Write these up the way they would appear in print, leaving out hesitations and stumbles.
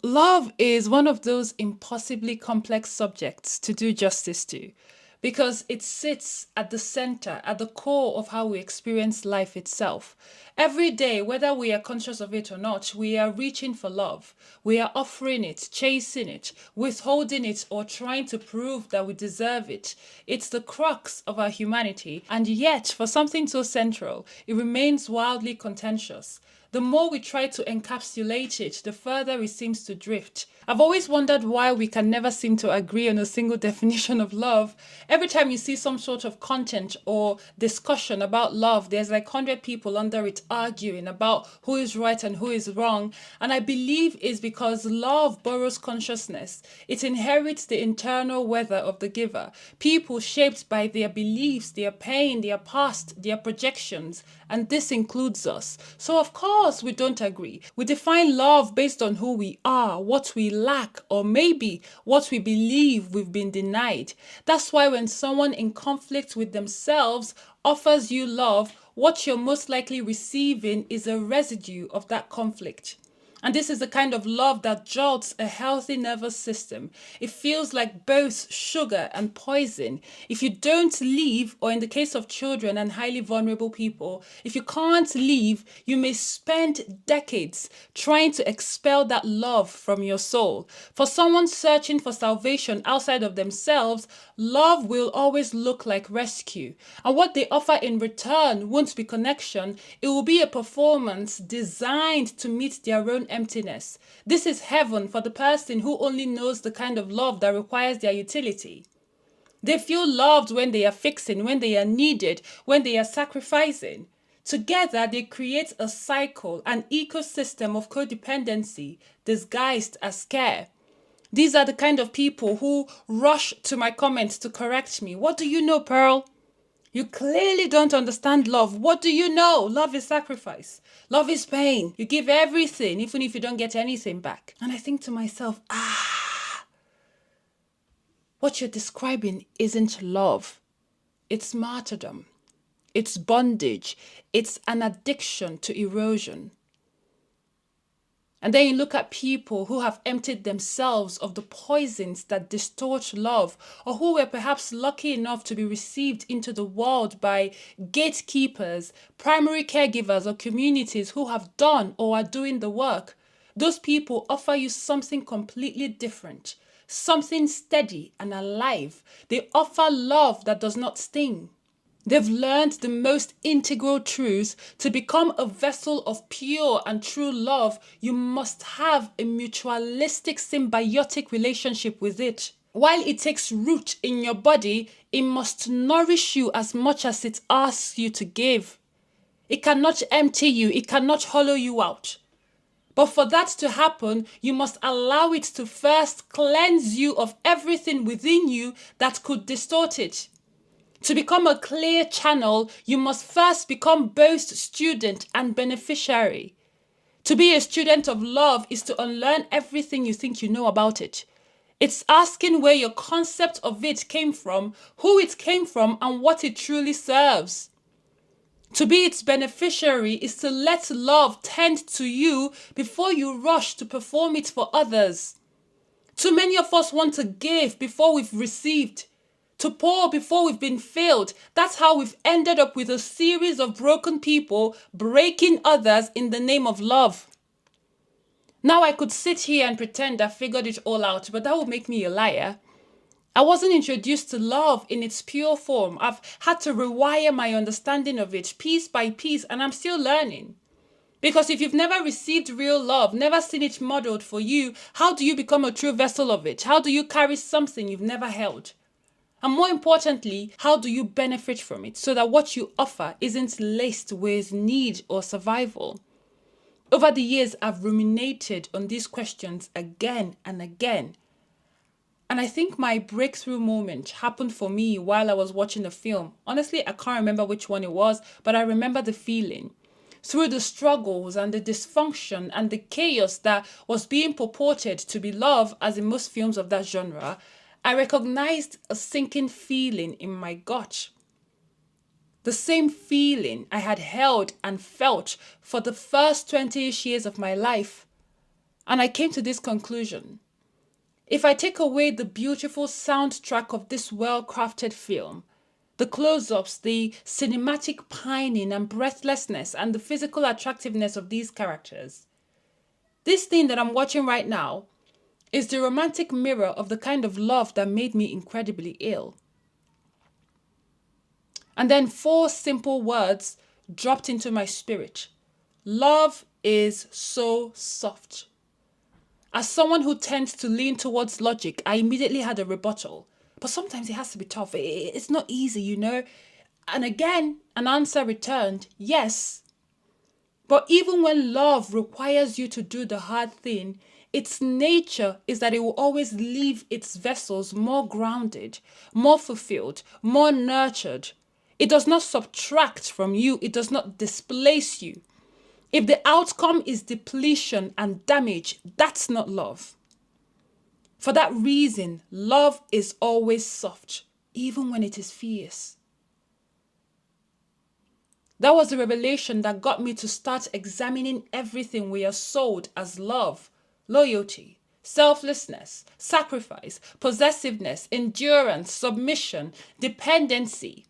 Love is one of those impossibly complex subjects to do justice to because it sits at the center, at the core of how we experience life itself. Every day, whether we are conscious of it or not, we are reaching for love. We are offering it, chasing it, withholding it, or trying to prove that we deserve it. It's the crux of our humanity, and yet, for something so central, it remains wildly contentious. The more we try to encapsulate it, the further it seems to drift. I've always wondered why we can never seem to agree on a single definition of love. Every time you see some sort of content or discussion about love, there's like 100 people under it arguing about who is right and who is wrong. And I believe it's because love borrows consciousness. It inherits the internal weather of the giver. People shaped by their beliefs, their pain, their past, their projections, and this includes us. So of course we don't agree. We define love based on who we are, what we lack, or maybe what we believe we've been denied. That's why when someone in conflict with themselves offers you love, what you're most likely receiving is a residue of that conflict. And this is the kind of love that jolts a healthy nervous system. It feels like both sugar and poison. If you don't leave, or in the case of children and highly vulnerable people, if you can't leave, you may spend decades trying to expel that love from your soul. For someone searching for salvation outside of themselves, love will always look like rescue. And what they offer in return won't be connection, it will be a performance designed to meet their own emptiness. This is heaven for the person who only knows the kind of love that requires their utility. They feel loved when they are fixing, when they are needed, when they are sacrificing. Together, they create a cycle, an ecosystem of codependency disguised as care. These are the kind of people who rush to my comments to correct me. What do you know, Pearl? You clearly don't understand love. What do you know? Love is sacrifice. Love is pain. You give everything, even if you don't get anything back. And I think to myself, what you're describing isn't love. It's martyrdom. It's bondage. It's an addiction to erosion. And then you look at people who have emptied themselves of the poisons that distort love, or who were perhaps lucky enough to be received into the world by gatekeepers, primary caregivers, or communities who have done or are doing the work. Those people offer you something completely different, something steady and alive. They offer love that does not sting. They've learned the most integral truths. To become a vessel of pure and true love, you must have a mutualistic, symbiotic relationship with it. While it takes root in your body, it must nourish you as much as it asks you to give. It cannot empty you, it cannot hollow you out. But for that to happen, you must allow it to first cleanse you of everything within you that could distort it. To become a clear channel, you must first become both student and beneficiary. To be a student of love is to unlearn everything you think you know about it. It's asking where your concept of it came from, who it came from, and what it truly serves. To be its beneficiary is to let love tend to you before you rush to perform it for others. Too many of us want to give before we've received, to pour before we've been filled. That's how we've ended up with a series of broken people breaking others in the name of love. Now I could sit here and pretend I figured it all out, but that would make me a liar. I wasn't introduced to love in its pure form. I've had to rewire my understanding of it piece by piece, and I'm still learning. Because if you've never received real love, never seen it modeled for you, how do you become a true vessel of it? How do you carry something you've never held? And more importantly, how do you benefit from it so that what you offer isn't laced with need or survival? Over the years, I've ruminated on these questions again and again. And I think my breakthrough moment happened for me while I was watching a film. Honestly, I can't remember which one it was, but I remember the feeling. Through the struggles and the dysfunction and the chaos that was being purported to be love, as in most films of that genre, I recognized a sinking feeling in my gut. The same feeling I had held and felt for the first 20-ish years of my life. And I came to this conclusion. If I take away the beautiful soundtrack of this well-crafted film, the close-ups, the cinematic pining and breathlessness, and the physical attractiveness of these characters, this thing that I'm watching right now is the romantic mirror of the kind of love that made me incredibly ill. And then 4 simple words dropped into my spirit. Love is so soft. As someone who tends to lean towards logic, I immediately had a rebuttal. But sometimes it has to be tough. It's not easy, you know. And again, an answer returned, yes. But even when love requires you to do the hard thing, its nature is that it will always leave its vessels more grounded, more fulfilled, more nurtured. It does not subtract from you. It does not displace you. If the outcome is depletion and damage, that's not love. For that reason, love is always soft, even when it is fierce. That was the revelation that got me to start examining everything we are sold as love, loyalty, selflessness, sacrifice, possessiveness, endurance, submission, dependency.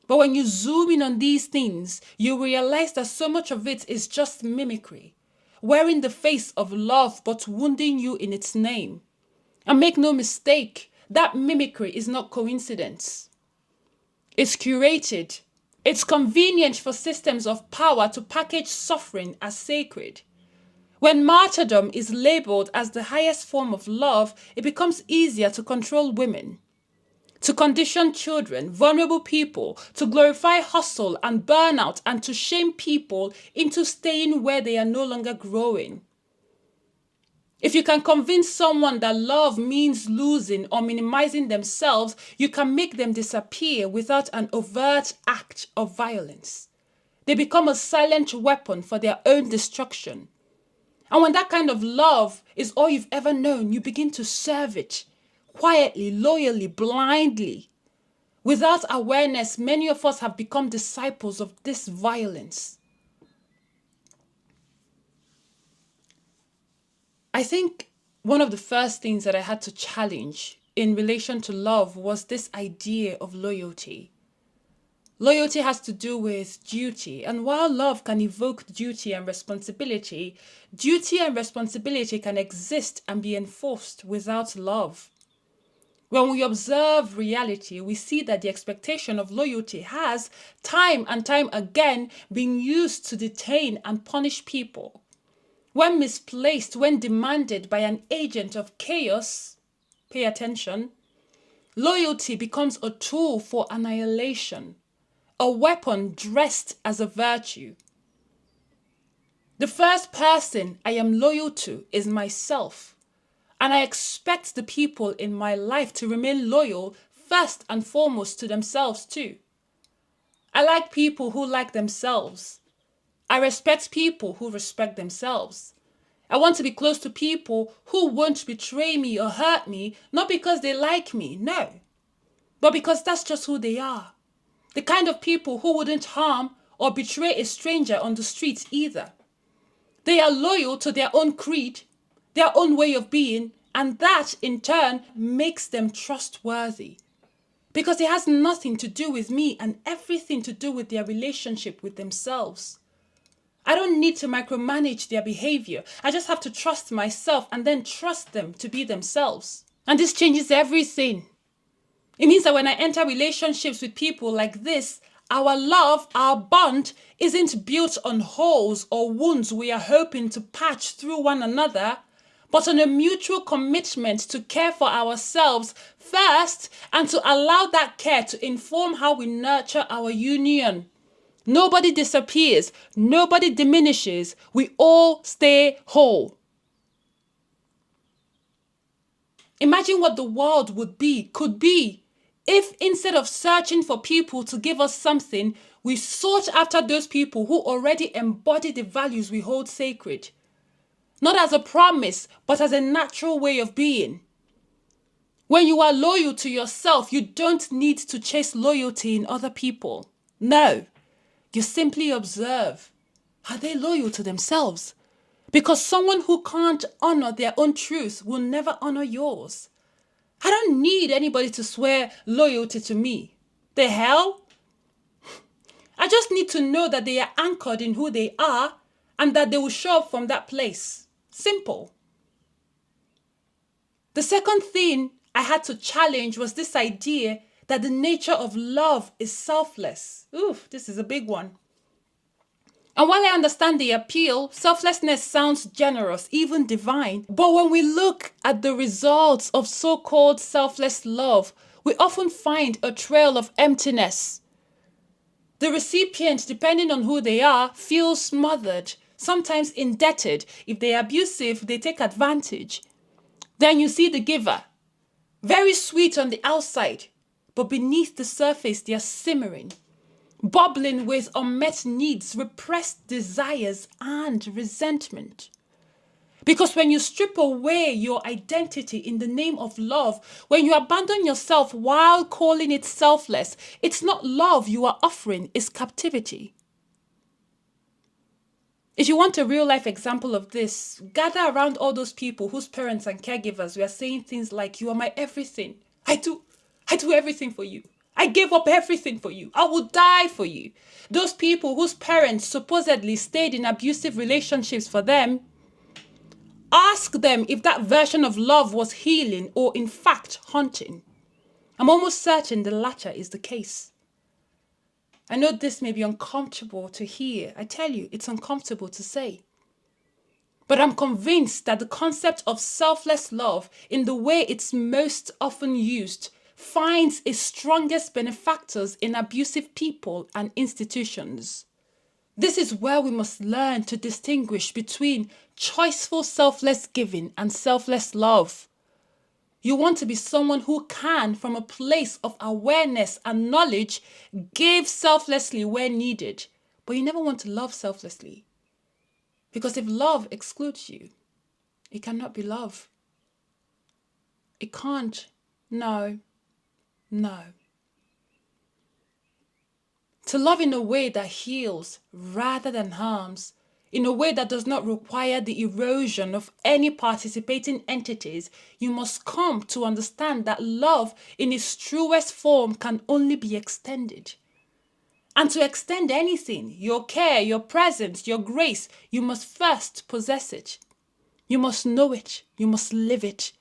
But when you zoom in on these things, you realize that so much of it is just mimicry, wearing the face of love but wounding you in its name. And make no mistake, that mimicry is not coincidence. It's curated. It's convenient for systems of power to package suffering as sacred. When martyrdom is labeled as the highest form of love, it becomes easier to control women, to condition children, vulnerable people, to glorify hustle and burnout, and to shame people into staying where they are no longer growing. If you can convince someone that love means losing or minimizing themselves, you can make them disappear without an overt act of violence. They become a silent weapon for their own destruction. And when that kind of love is all you've ever known, you begin to serve it. Quietly, loyally, blindly. Without awareness, many of us have become disciples of this violence. I think one of the first things that I had to challenge in relation to love was this idea of loyalty. Loyalty has to do with duty, and while love can evoke duty and responsibility can exist and be enforced without love. When we observe reality, we see that the expectation of loyalty has, time and time again, been used to detain and punish people. When misplaced, when demanded by an agent of chaos, pay attention, loyalty becomes a tool for annihilation, a weapon dressed as a virtue. The first person I am loyal to is myself. And I expect the people in my life to remain loyal first and foremost to themselves too. I like people who like themselves. I respect people who respect themselves. I want to be close to people who won't betray me or hurt me, not because they like me, no, but because that's just who they are. The kind of people who wouldn't harm or betray a stranger on the streets either. They are loyal to their own creed, their own way of being, and that in turn makes them trustworthy. Because it has nothing to do with me and everything to do with their relationship with themselves. I don't need to micromanage their behavior. I just have to trust myself and then trust them to be themselves. And this changes everything. It means that when I enter relationships with people like this, our love, our bond, isn't built on holes or wounds we are hoping to patch through one another, but on a mutual commitment to care for ourselves first and to allow that care to inform how we nurture our union. Nobody disappears, nobody diminishes, we all stay whole. Imagine what the world could be, if instead of searching for people to give us something, we sought after those people who already embody the values we hold sacred. Not as a promise, but as a natural way of being. When you are loyal to yourself, you don't need to chase loyalty in other people. No, you simply observe. Are they loyal to themselves? Because someone who can't honor their own truth will never honor yours. I don't need anybody to swear loyalty to me. The hell? I just need to know that they are anchored in who they are and that they will show up from that place. Simple. The second thing I had to challenge was this idea that the nature of love is selfless. Oof, this is a big one. And while I understand the appeal, selflessness sounds generous, even divine. But when we look at the results of so-called selfless love, we often find a trail of emptiness. The recipient, depending on who they are, feels smothered, sometimes indebted. If they're abusive, they take advantage. Then you see the giver, very sweet on the outside, but beneath the surface they are simmering, bubbling with unmet needs, repressed desires, and resentment. Because when you strip away your identity in the name of love, when you abandon yourself while calling it selfless, it's not love you are offering, it's captivity. If you want a real-life example of this, gather around all those people whose parents and caregivers were saying things like, "You are my everything. I do everything for you. I gave up everything for you. I will die for you." Those people whose parents supposedly stayed in abusive relationships for them, ask them if that version of love was healing or in fact haunting. I'm almost certain the latter is the case. I know this may be uncomfortable to hear. I tell you, it's uncomfortable to say. But I'm convinced that the concept of selfless love, in the way it's most often used, finds its strongest benefactors in abusive people and institutions. This is where we must learn to distinguish between choiceful selfless giving and selfless love. You want to be someone who can, from a place of awareness and knowledge, give selflessly where needed. But you never want to love selflessly. Because if love excludes you, it cannot be love. It can't. No. To love in a way that heals rather than harms, in a way that does not require the erosion of any participating entities, you must come to understand that love in its truest form can only be extended. And to extend anything, your care, your presence, your grace, you must first possess it. You must know it. You must live it.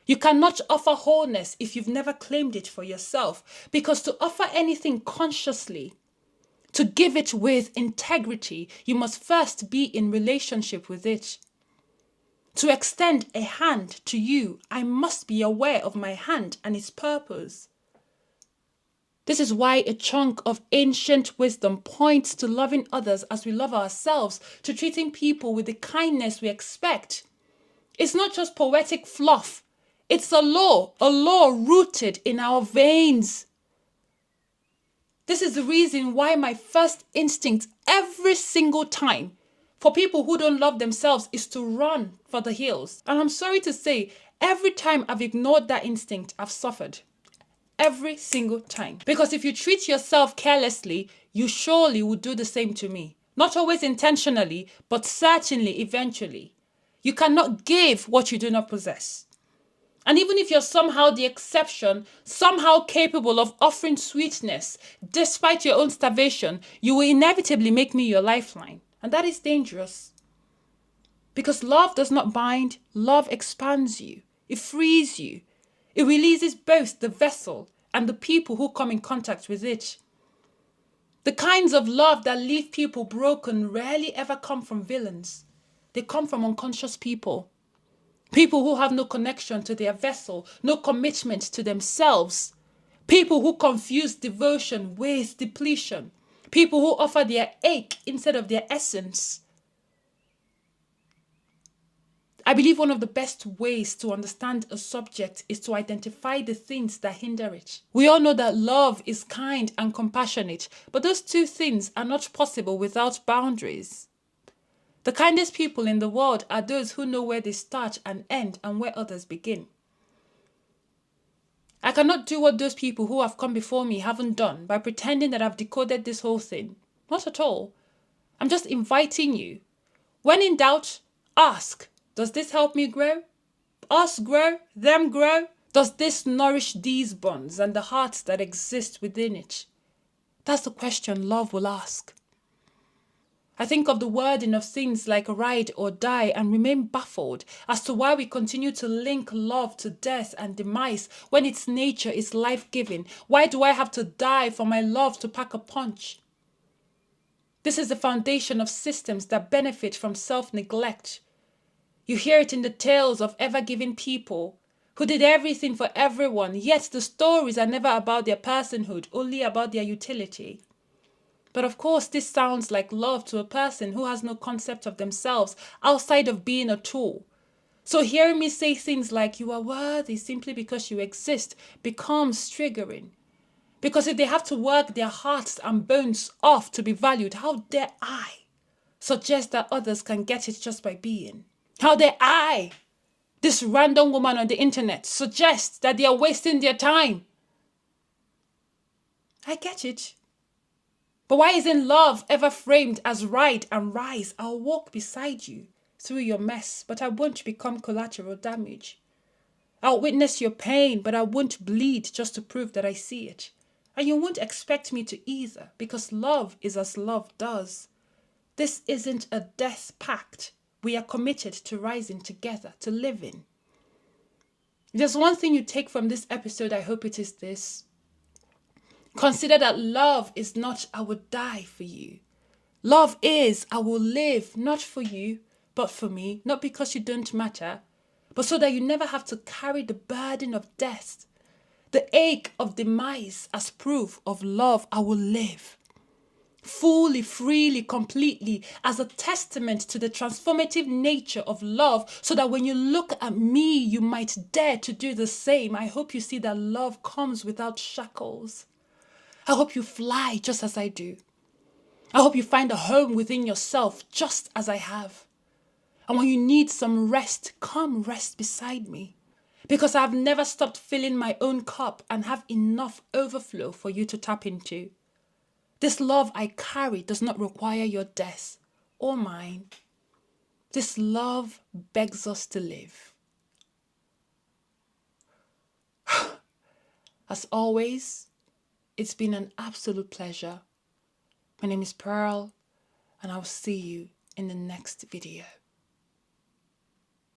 You cannot offer wholeness if you've never claimed it for yourself, because to offer anything consciously, to give it with integrity, you must first be in relationship with it. To extend a hand to you, I must be aware of my hand and its purpose. This is why a chunk of ancient wisdom points to loving others as we love ourselves, to treating people with the kindness we expect. It's not just poetic fluff. It's a law rooted in our veins. This is the reason why my first instinct every single time for people who don't love themselves is to run for the hills. And I'm sorry to say, every time I've ignored that instinct, I've suffered. Every single time. Because if you treat yourself carelessly, you surely would do the same to me. Not always intentionally, but certainly eventually. You cannot give what you do not possess. And even if you're somehow the exception, somehow capable of offering sweetness, despite your own starvation, you will inevitably make me your lifeline. And that is dangerous. Because love does not bind, love expands you. It frees you. It releases both the vessel and the people who come in contact with it. The kinds of love that leave people broken rarely ever come from villains. They come from unconscious people. People who have no connection to their vessel, no commitment to themselves. People who confuse devotion with depletion. People who offer their ache instead of their essence. I believe one of the best ways to understand a subject is to identify the things that hinder it. We all know that love is kind and compassionate, but those two things are not possible without boundaries. The kindest people in the world are those who know where they start and end and where others begin. I cannot do what those people who have come before me haven't done by pretending that I've decoded this whole thing. Not at all. I'm just inviting you. When in doubt, Ask, does this help me grow? Us grow? Them grow? Does this nourish these bonds and the hearts that exist within it? That's the question love will ask. I think of the wording of things like ride or die and remain baffled as to why we continue to link love to death and demise when its nature is life-giving. Why do I have to die for my love to pack a punch? This is the foundation of systems that benefit from self-neglect. You hear it in the tales of ever-giving people who did everything for everyone, yet the stories are never about their personhood, only about their utility. But of course, this sounds like love to a person who has no concept of themselves outside of being a tool. So hearing me say things like you are worthy simply because you exist becomes triggering. Because if they have to work their hearts and bones off to be valued, how dare I suggest that others can get it just by being? How dare I, this random woman on the internet, suggest that they are wasting their time? I get it. But why isn't love ever framed as ride and rise? I'll walk beside you through your mess, but I won't become collateral damage. I'll witness your pain, but I won't bleed just to prove that I see it. And you won't expect me to either, because love is as love does. This isn't a death pact. We are committed to rising together, to living. If there's one thing you take from this episode, I hope it is this. Consider that love is not I would die for you. Love is I will live, not for you, but for me, not because you don't matter, but so that you never have to carry the burden of death, the ache of demise as proof of love. I will live fully, freely, completely, as a testament to the transformative nature of love, so that when you look at me, you might dare to do the same. I hope you see that love comes without shackles. I hope you fly just as I do. I hope you find a home within yourself just as I have. And when you need some rest, come rest beside me. Because I've never stopped filling my own cup and have enough overflow for you to tap into. This love I carry does not require your death or mine. This love begs us to live. As always, it's been an absolute pleasure. My name is Pearl, and I'll see you in the next video.